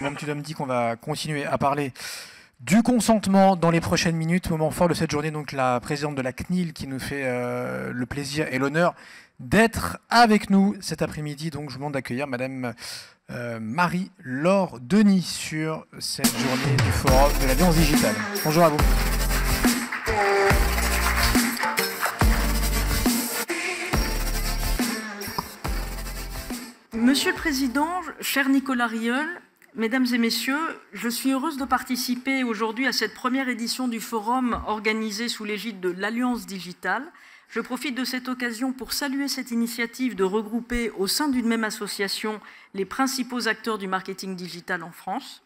Madame Tudhomme dit qu'on va continuer à parler du consentement dans les prochaines minutes. Moment fort de cette journée, donc la présidente de la CNIL qui nous fait le plaisir et l'honneur d'être avec nous cet après-midi. Donc je vous demande d'accueillir Madame Marie-Laure Denis sur cette journée du Forum de l'Alliance Digitale. Bonjour à vous. Monsieur le Président, cher Nicolas Rieul, Mesdames et Messieurs, je suis heureuse de participer aujourd'hui à cette première édition du Forum organisé sous l'égide de l'Alliance Digitale. Je profite de cette occasion pour saluer cette initiative de regrouper au sein d'une même association les principaux acteurs du marketing digital en France.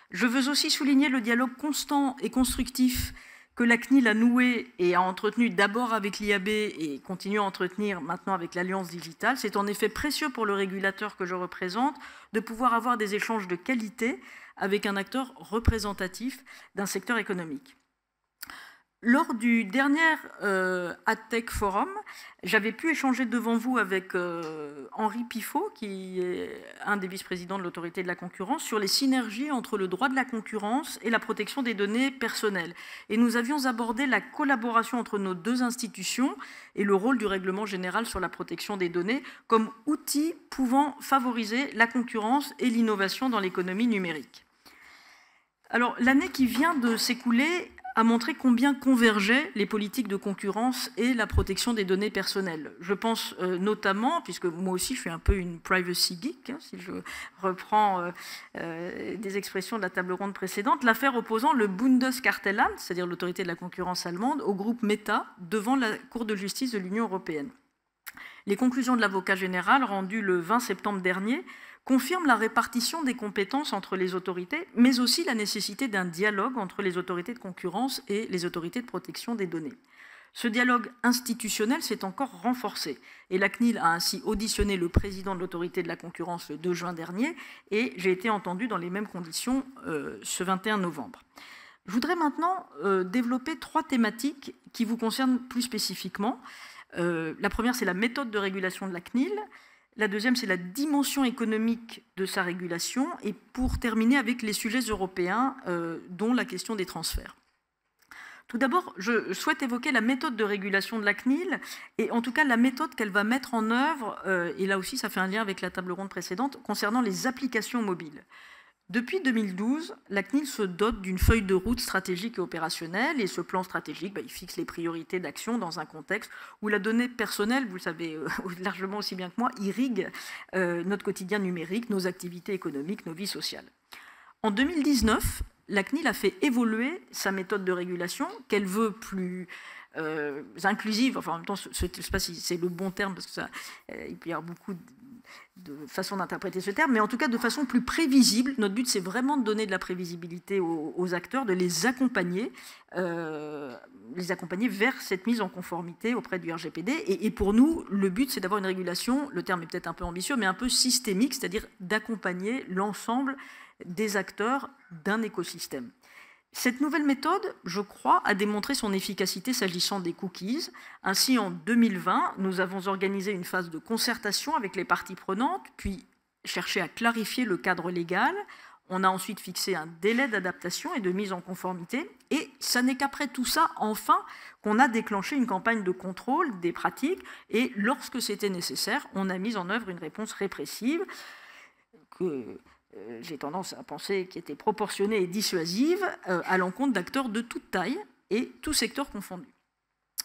Je veux aussi souligner le dialogue constant et constructif que la CNIL a noué et a entretenu d'abord avec l'IAB et continue à entretenir maintenant avec l'Alliance Digitale. C'est en effet précieux pour le régulateur que je représente de pouvoir avoir des échanges de qualité avec un acteur représentatif d'un secteur économique. Lors du dernier AdTech Forum, j'avais pu échanger devant vous avec Henri Pifot, qui est un des vice-présidents de l'autorité de la concurrence, sur les synergies entre le droit de la concurrence et la protection des données personnelles. Et nous avions abordé la collaboration entre nos deux institutions et le rôle du règlement général sur la protection des données comme outil pouvant favoriser la concurrence et l'innovation dans l'économie numérique. Alors, l'année qui vient de s'écouler a montré combien convergeaient les politiques de concurrence et la protection des données personnelles. Je pense notamment, puisque moi aussi je suis un peu une privacy geek, hein, si je reprends des expressions de la table ronde précédente, l'affaire opposant le Bundeskartellamt, c'est-à-dire l'autorité de la concurrence allemande, au groupe Meta devant la Cour de justice de l'Union européenne. Les conclusions de l'avocat général rendues le 20 septembre dernier confirme la répartition des compétences entre les autorités, mais aussi la nécessité d'un dialogue entre les autorités de concurrence et les autorités de protection des données. Ce dialogue institutionnel s'est encore renforcé et la CNIL a ainsi auditionné le président de l'autorité de la concurrence le 2 juin dernier et j'ai été entendue dans les mêmes conditions ce 21 novembre. Je voudrais maintenant développer 3 thématiques qui vous concernent plus spécifiquement. La première, c'est la méthode de régulation de la CNIL. La deuxième, c'est la dimension économique de sa régulation. Et pour terminer avec les sujets européens, dont la question des transferts. Tout d'abord, je souhaite évoquer la méthode de régulation de la CNIL, et en tout cas la méthode qu'elle va mettre en œuvre, et là aussi ça fait un lien avec la table ronde précédente, concernant les applications mobiles. Depuis 2012, la CNIL se dote d'une feuille de route stratégique et opérationnelle, et ce plan stratégique, il fixe les priorités d'action dans un contexte où la donnée personnelle, vous le savez largement aussi bien que moi, irrigue notre quotidien numérique, nos activités économiques, nos vies sociales. En 2019, la CNIL a fait évoluer sa méthode de régulation, qu'elle veut plus inclusive, enfin en même temps, je ne sais pas si c'est le bon terme, parce que ça, il peut y avoir beaucoup de façon d'interpréter ce terme, mais en tout cas de façon plus prévisible. Notre but, c'est vraiment de donner de la prévisibilité aux acteurs, de les accompagner vers cette mise en conformité auprès du RGPD. Et pour nous, le but, c'est d'avoir une régulation, le terme est peut-être un peu ambitieux, mais un peu systémique, c'est-à-dire d'accompagner l'ensemble des acteurs d'un écosystème. Cette nouvelle méthode, je crois, a démontré son efficacité s'agissant des cookies. Ainsi, en 2020, nous avons organisé une phase de concertation avec les parties prenantes, puis cherché à clarifier le cadre légal. On a ensuite fixé un délai d'adaptation et de mise en conformité. Et ça n'est qu'après tout ça, enfin, qu'on a déclenché une campagne de contrôle des pratiques. Et lorsque c'était nécessaire, on a mis en œuvre une réponse répressive j'ai tendance à penser qui était proportionnée et dissuasive à l'encontre d'acteurs de toute taille et tous secteurs confondus.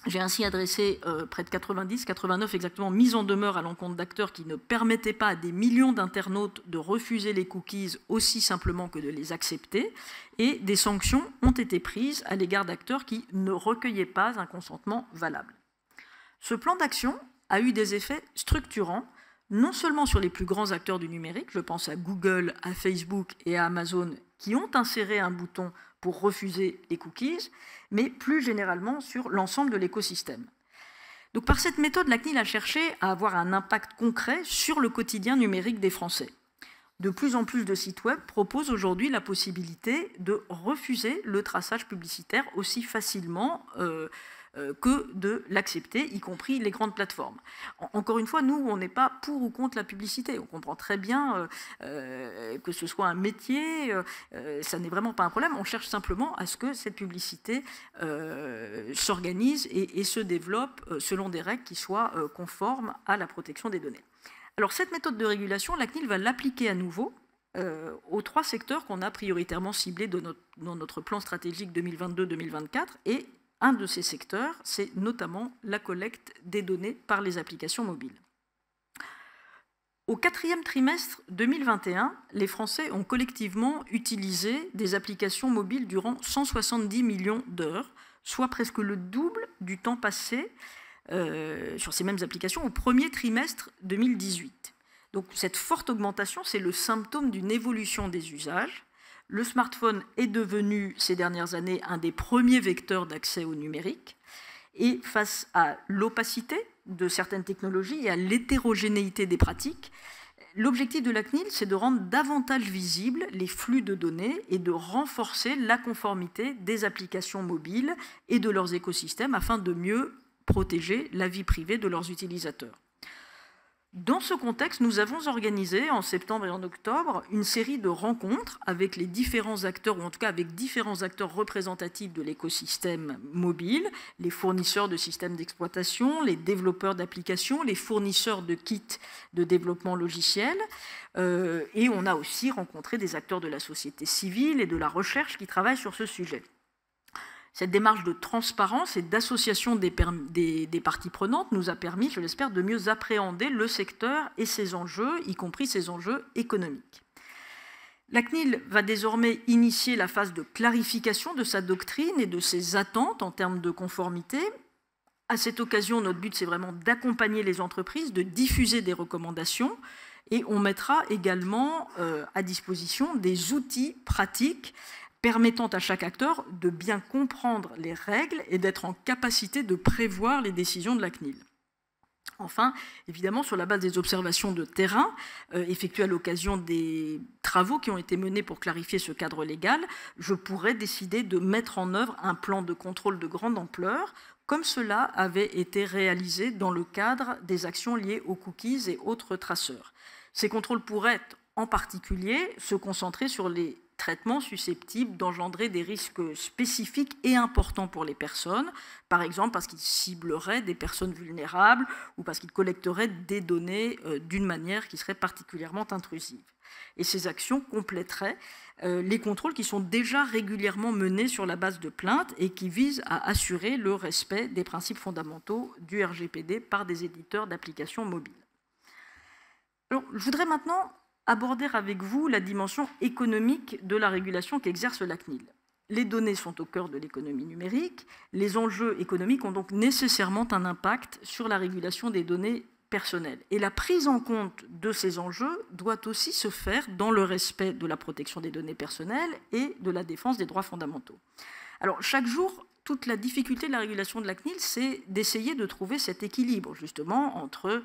J'ai ainsi adressé près de 89 exactement mises en demeure à l'encontre d'acteurs qui ne permettaient pas à des millions d'internautes de refuser les cookies aussi simplement que de les accepter, et des sanctions ont été prises à l'égard d'acteurs qui ne recueillaient pas un consentement valable. Ce plan d'action a eu des effets structurants, non seulement sur les plus grands acteurs du numérique, je pense à Google, à Facebook et à Amazon, qui ont inséré un bouton pour refuser les cookies, mais plus généralement sur l'ensemble de l'écosystème. Donc par cette méthode, la CNIL a cherché à avoir un impact concret sur le quotidien numérique des Français. De plus en plus de sites web proposent aujourd'hui la possibilité de refuser le traçage publicitaire aussi facilement que de l'accepter, y compris les grandes plateformes. Encore une fois, nous, on n'est pas pour ou contre la publicité. On comprend très bien que ce soit un métier, ça n'est vraiment pas un problème. On cherche simplement à ce que cette publicité s'organise et se développe selon des règles qui soient conformes à la protection des données. Alors cette méthode de régulation, la CNIL va l'appliquer à nouveau aux 3 secteurs qu'on a prioritairement ciblés dans notre plan stratégique 2022-2024, et un de ces secteurs, c'est notamment la collecte des données par les applications mobiles. Au 4e trimestre 2021, les Français ont collectivement utilisé des applications mobiles durant 170 millions d'heures, soit presque le double du temps passé sur ces mêmes applications au 1er trimestre 2018. Donc cette forte augmentation, c'est le symptôme d'une évolution des usages. Le smartphone est devenu, ces dernières années, un des premiers vecteurs d'accès au numérique. Et face à l'opacité de certaines technologies et à l'hétérogénéité des pratiques, l'objectif de la CNIL, c'est de rendre davantage visibles les flux de données et de renforcer la conformité des applications mobiles et de leurs écosystèmes afin de mieux protéger la vie privée de leurs utilisateurs. Dans ce contexte, nous avons organisé en septembre et en octobre une série de rencontres avec les différents acteurs, ou en tout cas avec différents acteurs représentatifs de l'écosystème mobile, les fournisseurs de systèmes d'exploitation, les développeurs d'applications, les fournisseurs de kits de développement logiciel, et on a aussi rencontré des acteurs de la société civile et de la recherche qui travaillent sur ce sujet. Cette démarche de transparence et d'association des parties prenantes nous a permis, je l'espère, de mieux appréhender le secteur et ses enjeux, y compris ses enjeux économiques. La CNIL va désormais initier la phase de clarification de sa doctrine et de ses attentes en termes de conformité. À cette occasion, notre but, c'est vraiment d'accompagner les entreprises, de diffuser des recommandations, et on mettra également à disposition des outils pratiques permettant à chaque acteur de bien comprendre les règles et d'être en capacité de prévoir les décisions de la CNIL. Enfin, évidemment, sur la base des observations de terrain effectuées à l'occasion des travaux qui ont été menés pour clarifier ce cadre légal, je pourrais décider de mettre en œuvre un plan de contrôle de grande ampleur, comme cela avait été réalisé dans le cadre des actions liées aux cookies et autres traceurs. Ces contrôles pourraient en particulier se concentrer sur les traitements susceptibles d'engendrer des risques spécifiques et importants pour les personnes, par exemple parce qu'ils cibleraient des personnes vulnérables ou parce qu'ils collecteraient des données d'une manière qui serait particulièrement intrusive. Et ces actions compléteraient les contrôles qui sont déjà régulièrement menés sur la base de plaintes et qui visent à assurer le respect des principes fondamentaux du RGPD par des éditeurs d'applications mobiles. Alors, je voudrais maintenant aborder avec vous la dimension économique de la régulation qu'exerce la CNIL. Les données sont au cœur de l'économie numérique. Les enjeux économiques ont donc nécessairement un impact sur la régulation des données personnelles. Et la prise en compte de ces enjeux doit aussi se faire dans le respect de la protection des données personnelles et de la défense des droits fondamentaux. Alors, chaque jour, toute la difficulté de la régulation de la CNIL, c'est d'essayer de trouver cet équilibre, justement, entre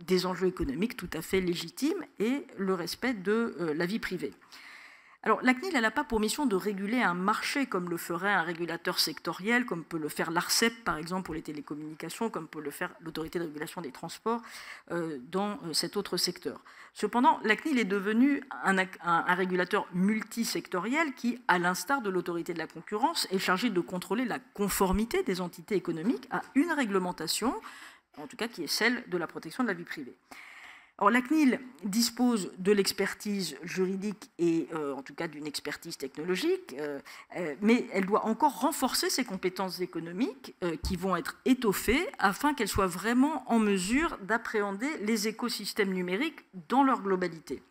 des enjeux économiques tout à fait légitimes et le respect de la vie privée. Alors, la CNIL, elle n'a pas pour mission de réguler un marché comme le ferait un régulateur sectoriel, comme peut le faire l'ARCEP, par exemple, pour les télécommunications, comme peut le faire l'autorité de régulation des transports dans cet autre secteur. Cependant, la CNIL est devenue un régulateur multisectoriel qui, à l'instar de l'autorité de la concurrence, est chargé de contrôler la conformité des entités économiques à une réglementation, en tout cas qui est celle de la protection de la vie privée. Alors, la CNIL dispose de l'expertise juridique et en tout cas d'une expertise technologique, mais elle doit encore renforcer ses compétences économiques qui vont être étoffées afin qu'elle soit vraiment en mesure d'appréhender les écosystèmes numériques dans leur globalité.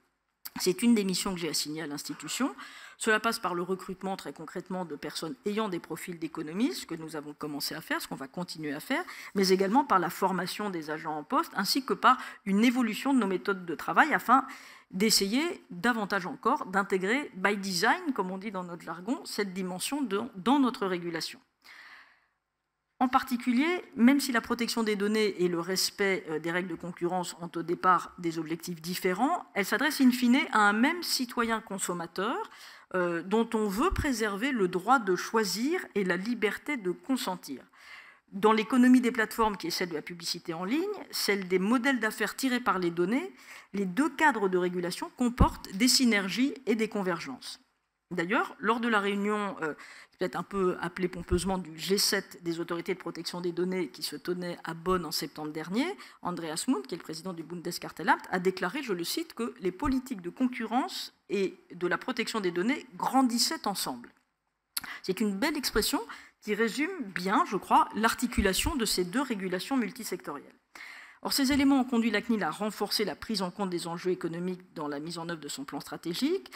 C'est une des missions que j'ai assignées à l'institution. Cela passe par le recrutement très concrètement de personnes ayant des profils d'économistes, ce que nous avons commencé à faire, ce qu'on va continuer à faire, mais également par la formation des agents en poste, ainsi que par une évolution de nos méthodes de travail afin d'essayer davantage encore d'intégrer by design, comme on dit dans notre jargon, cette dimension dans notre régulation. En particulier, même si la protection des données et le respect des règles de concurrence ont au départ des objectifs différents, elles s'adressent in fine à un même citoyen consommateur dont on veut préserver le droit de choisir et la liberté de consentir. Dans l'économie des plateformes, qui est celle de la publicité en ligne, celle des modèles d'affaires tirés par les données, les deux cadres de régulation comportent des synergies et des convergences. D'ailleurs, lors de la réunion, peut-être un peu appelée pompeusement du G7 des autorités de protection des données qui se tenait à Bonn en septembre dernier, Andreas Mund, qui est le président du Bundeskartellamt, a déclaré, je le cite, que les politiques de concurrence et de la protection des données grandissaient ensemble. C'est une belle expression qui résume bien, je crois, l'articulation de ces deux régulations multisectorielles. Or, ces éléments ont conduit la CNIL à renforcer la prise en compte des enjeux économiques dans la mise en œuvre de son plan stratégique,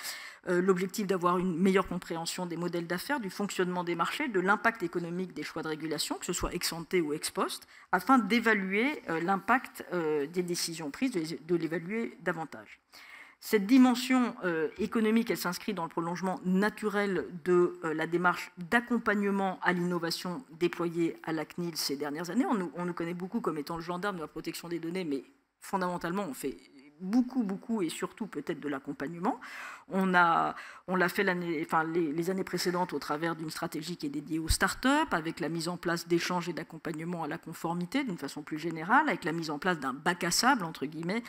l'objectif d'avoir une meilleure compréhension des modèles d'affaires, du fonctionnement des marchés, de l'impact économique des choix de régulation, que ce soit ex ante ou ex post, afin d'évaluer l'impact des décisions prises, de l'évaluer davantage. Cette dimension économique, elle s'inscrit dans le prolongement naturel de la démarche d'accompagnement à l'innovation déployée à la CNIL ces dernières années. On nous connaît beaucoup comme étant le gendarme de la protection des données, mais fondamentalement, on fait beaucoup et surtout peut-être de l'accompagnement. On l'a fait les années précédentes au travers d'une stratégie qui est dédiée aux start-up, avec la mise en place d'échanges et d'accompagnement à la conformité d'une façon plus générale, avec la mise en place d'un bac à sable, entre guillemets,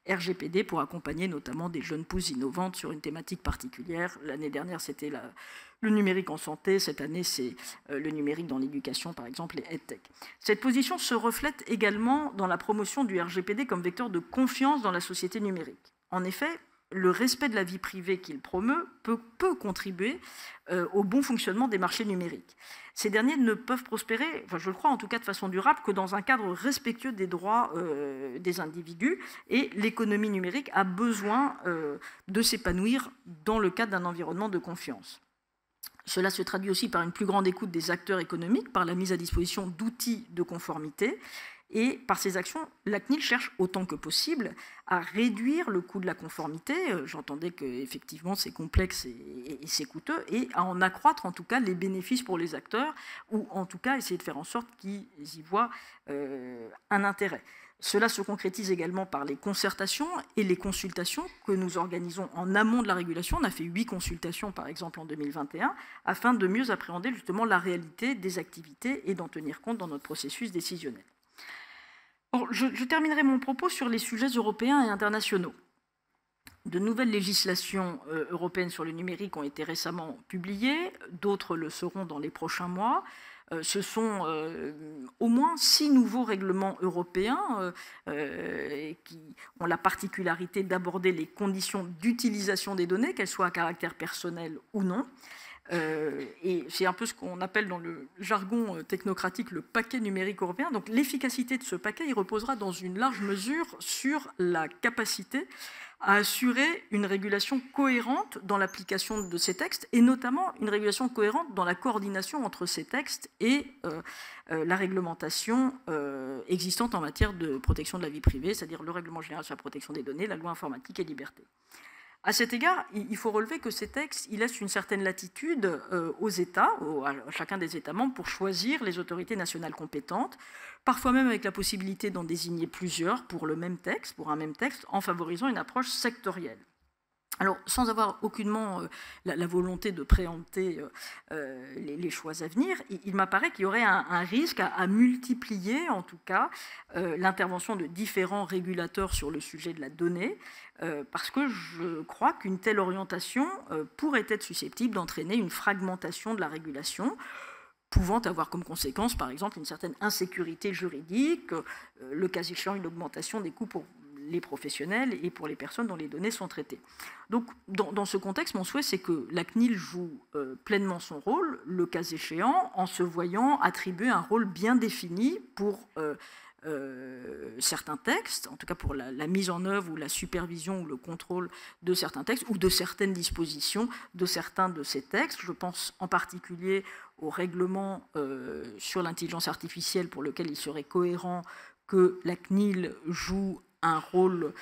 RGPD, pour accompagner notamment des jeunes pousses innovantes sur une thématique particulière. L'année dernière, c'était le numérique en santé. Cette année, c'est le numérique dans l'éducation, par exemple, les EdTech. Cette position se reflète également dans la promotion du RGPD comme vecteur de confiance dans la société numérique. En effet, le respect de la vie privée qu'il promeut peut contribuer au bon fonctionnement des marchés numériques. Ces derniers ne peuvent prospérer, enfin je le crois en tout cas de façon durable, que dans un cadre respectueux des droits des individus, et l'économie numérique a besoin de s'épanouir dans le cadre d'un environnement de confiance. Cela se traduit aussi par une plus grande écoute des acteurs économiques, par la mise à disposition d'outils de conformité. Et par ces actions, la CNIL cherche autant que possible à réduire le coût de la conformité. J'entendais qu'effectivement c'est complexe et c'est coûteux, et à en accroître en tout cas les bénéfices pour les acteurs, ou en tout cas essayer de faire en sorte qu'ils y voient un intérêt. Cela se concrétise également par les concertations et les consultations que nous organisons en amont de la régulation. On a fait 8 consultations par exemple en 2021, afin de mieux appréhender justement la réalité des activités et d'en tenir compte dans notre processus décisionnel. Je terminerai mon propos sur les sujets européens et internationaux. De nouvelles législations européennes sur le numérique ont été récemment publiées, d'autres le seront dans les prochains mois. Ce sont au moins 6 nouveaux règlements européens qui ont la particularité d'aborder les conditions d'utilisation des données, qu'elles soient à caractère personnel ou non. Et c'est un peu ce qu'on appelle dans le jargon technocratique le paquet numérique européen. Donc l'efficacité de ce paquet, il reposera dans une large mesure sur la capacité à assurer une régulation cohérente dans l'application de ces textes, et notamment une régulation cohérente dans la coordination entre ces textes et la réglementation existante en matière de protection de la vie privée, c'est-à-dire le règlement général sur la protection des données, la loi informatique et liberté. À cet égard, il faut relever que ces textes laissent une certaine latitude aux États, à chacun des États membres, pour choisir les autorités nationales compétentes, parfois même avec la possibilité d'en désigner plusieurs pour un même texte, en favorisant une approche sectorielle. Alors, sans avoir aucunement la volonté de préempter les choix à venir, il m'apparaît qu'il y aurait un risque à multiplier, en tout cas, l'intervention de différents régulateurs sur le sujet de la donnée, parce que je crois qu'une telle orientation pourrait être susceptible d'entraîner une fragmentation de la régulation, pouvant avoir comme conséquence, par exemple, une certaine insécurité juridique, le cas échéant, une augmentation des coûts pour les professionnels et pour les personnes dont les données sont traitées. Donc, dans ce contexte, mon souhait, c'est que la CNIL joue pleinement son rôle, le cas échéant, en se voyant attribuer un rôle bien défini pour certains textes, en tout cas pour la mise en œuvre ou la supervision ou le contrôle de certains textes ou de certaines dispositions de certains de ces textes. Je pense en particulier au règlement sur l'intelligence artificielle, pour lequel il serait cohérent que la CNIL joue un rôle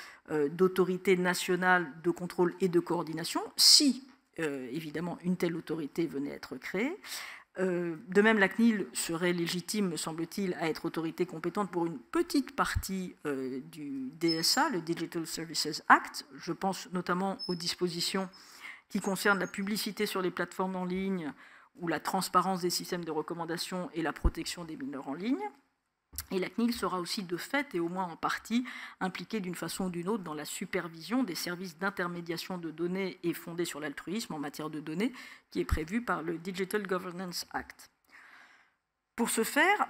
d'autorité nationale de contrôle et de coordination, si évidemment une telle autorité venait à être créée. De même, la CNIL serait légitime, me semble-t-il, à être autorité compétente pour une petite partie du DSA, le Digital Services Act. Je pense notamment aux dispositions qui concernent la publicité sur les plateformes en ligne ou la transparence des systèmes de recommandation et la protection des mineurs en ligne. Et la CNIL sera aussi de fait, et au moins en partie, impliquée d'une façon ou d'une autre dans la supervision des services d'intermédiation de données et fondée sur l'altruisme en matière de données, qui est prévu par le Digital Governance Act. Pour ce faire,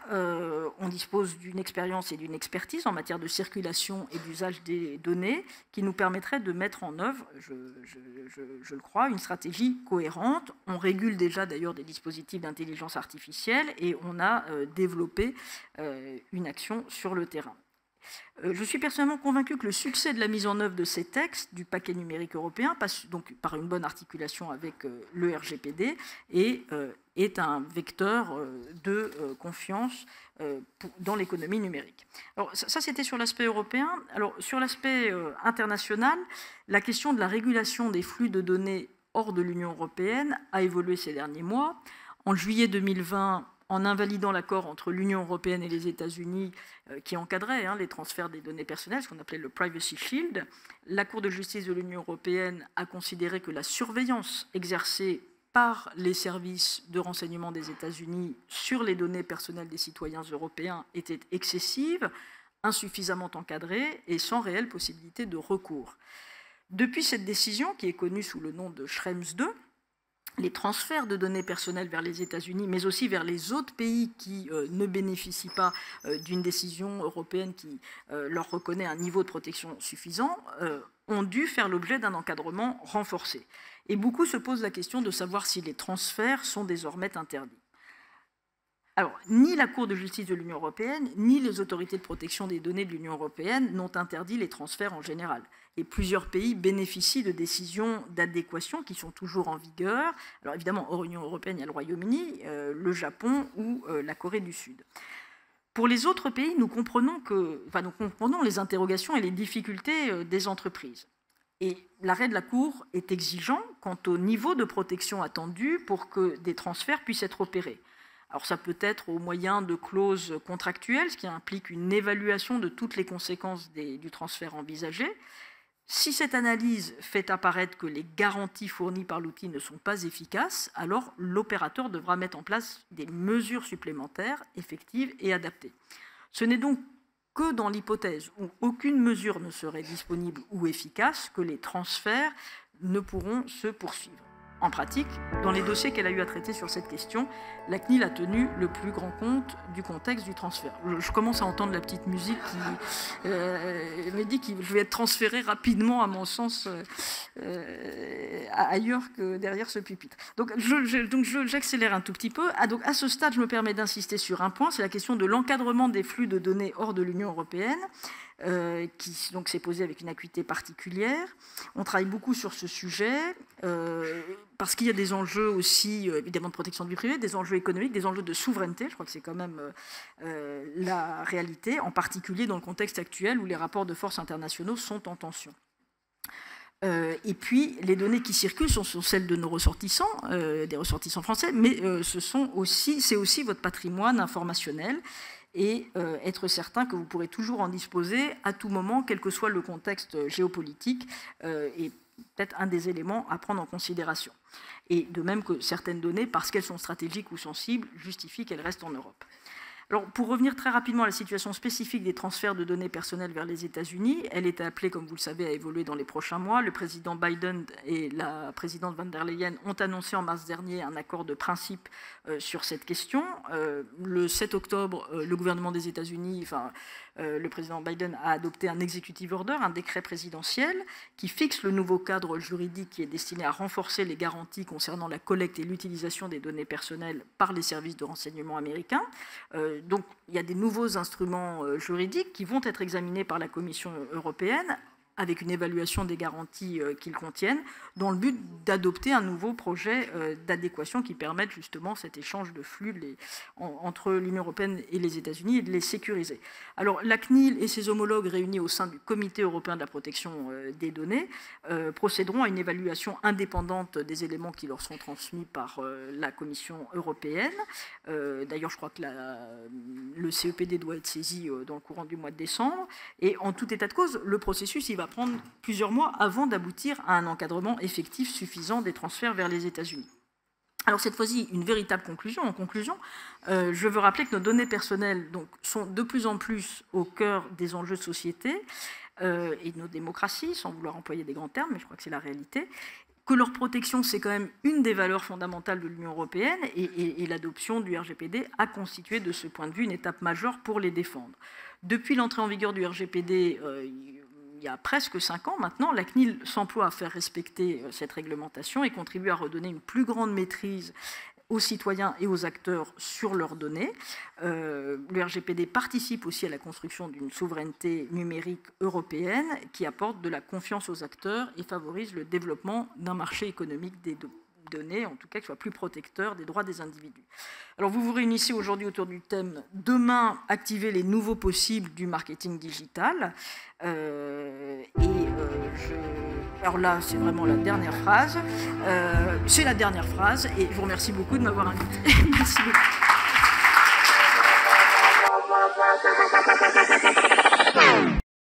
on dispose d'une expérience et d'une expertise en matière de circulation et d'usage des données qui nous permettrait de mettre en œuvre, je le crois, une stratégie cohérente. On régule déjà d'ailleurs des dispositifs d'intelligence artificielle et on a développé une action sur le terrain. Je suis personnellement convaincu que le succès de la mise en œuvre de ces textes du paquet numérique européen passe donc par une bonne articulation avec le RGPD et est un vecteur de confiance dans l'économie numérique. Alors, ça c'était sur l'aspect européen. Alors, sur l'aspect international, la question de la régulation des flux de données hors de l'Union européenne a évolué ces derniers mois. En juillet 2020, en invalidant l'accord entre l'Union européenne et les États-Unis qui encadrait les transferts des données personnelles, ce qu'on appelait le Privacy Shield, la Cour de justice de l'Union européenne a considéré que la surveillance exercée par les services de renseignement des États-Unis sur les données personnelles des citoyens européens était excessive, insuffisamment encadrée et sans réelle possibilité de recours. Depuis cette décision, qui est connue sous le nom de Schrems II, les transferts de données personnelles vers les États-Unis, mais aussi vers les autres pays qui ne bénéficient pas d'une décision européenne qui leur reconnaît un niveau de protection suffisant, ont dû faire l'objet d'un encadrement renforcé. Et beaucoup se posent la question de savoir si les transferts sont désormais interdits. Alors, ni la Cour de justice de l'Union européenne, ni les autorités de protection des données de l'Union européenne n'ont interdit les transferts en général. Et plusieurs pays bénéficient de décisions d'adéquation qui sont toujours en vigueur. Alors évidemment, hors Union européenne, il y a le Royaume-Uni, le Japon ou la Corée du Sud. Pour les autres pays, nous comprenons les interrogations et les difficultés des entreprises. Et l'arrêt de la Cour est exigeant quant au niveau de protection attendu pour que des transferts puissent être opérés. Alors ça peut être au moyen de clauses contractuelles, ce qui implique une évaluation de toutes les conséquences du transfert envisagé. Si cette analyse fait apparaître que les garanties fournies par l'outil ne sont pas efficaces, alors l'opérateur devra mettre en place des mesures supplémentaires, effectives et adaptées. Ce n'est donc que dans l'hypothèse où aucune mesure ne serait disponible ou efficace que les transferts ne pourront se poursuivre. En pratique, dans les dossiers qu'elle a eu à traiter sur cette question, la CNIL a tenu le plus grand compte du contexte du transfert. Je commence à entendre la petite musique qui me dit que je vais être transféré rapidement, à mon sens, ailleurs que derrière ce pupitre. Donc j'accélère un tout petit peu. Donc, à ce stade, je me permets d'insister sur un point, c'est la question de l'encadrement des flux de données hors de l'Union européenne. Qui donc s'est posé avec une acuité particulière. On travaille beaucoup sur ce sujet parce qu'il y a des enjeux aussi, évidemment, de protection de vie privée, des enjeux économiques, des enjeux de souveraineté. Je crois que c'est quand même la réalité, en particulier dans le contexte actuel où les rapports de force internationaux sont en tension. Et puis, les données qui circulent sont celles de nos ressortissants, des ressortissants français, mais c'est aussi votre patrimoine informationnel et être certain que vous pourrez toujours en disposer à tout moment, quel que soit le contexte géopolitique, est peut-être un des éléments à prendre en considération. Et de même que certaines données, parce qu'elles sont stratégiques ou sensibles, justifient qu'elles restent en Europe. Alors, pour revenir très rapidement à la situation spécifique des transferts de données personnelles vers les États-Unis, elle est appelée, comme vous le savez, à évoluer dans les prochains mois. Le président Biden et la présidente von der Leyen ont annoncé en mars dernier un accord de principe sur cette question. Le 7 octobre, le gouvernement des États-Unis, le président Biden a adopté un executive order, un décret présidentiel, qui fixe le nouveau cadre juridique qui est destiné à renforcer les garanties concernant la collecte et l'utilisation des données personnelles par les services de renseignement américains. Donc, il y a des nouveaux instruments juridiques qui vont être examinés par la Commission européenne avec une évaluation des garanties qu'ils contiennent, dans le but d'adopter un nouveau projet d'adéquation qui permette justement cet échange de flux entre l'Union européenne et les États-Unis et de les sécuriser. Alors, la CNIL et ses homologues réunis au sein du Comité européen de la protection des données procéderont à une évaluation indépendante des éléments qui leur sont transmis par la Commission européenne. D'ailleurs, je crois que le CEPD doit être saisi dans le courant du mois de décembre. Et en tout état de cause, le processus, il va prendre plusieurs mois avant d'aboutir à un encadrement effectif suffisant des transferts vers les États-Unis. Alors cette fois-ci, une véritable conclusion. En conclusion, je veux rappeler que nos données personnelles donc, sont de plus en plus au cœur des enjeux de société et de nos démocraties, sans vouloir employer des grands termes, mais je crois que c'est la réalité, que leur protection, c'est quand même une des valeurs fondamentales de l'Union européenne, et l'adoption du RGPD a constitué de ce point de vue une étape majeure pour les défendre. Depuis l'entrée en vigueur du RGPD, il y a presque 5 ans maintenant, la CNIL s'emploie à faire respecter cette réglementation et contribue à redonner une plus grande maîtrise aux citoyens et aux acteurs sur leurs données. Le RGPD participe aussi à la construction d'une souveraineté numérique européenne qui apporte de la confiance aux acteurs et favorise le développement d'un marché économique des données, en tout cas qui soit plus protecteur des droits des individus. Alors vous vous réunissez aujourd'hui autour du thème « Demain, activer les nouveaux possibles du marketing digital ». Alors là, c'est vraiment la dernière phrase. C'est la dernière phrase et je vous remercie beaucoup de m'avoir invité. Merci beaucoup.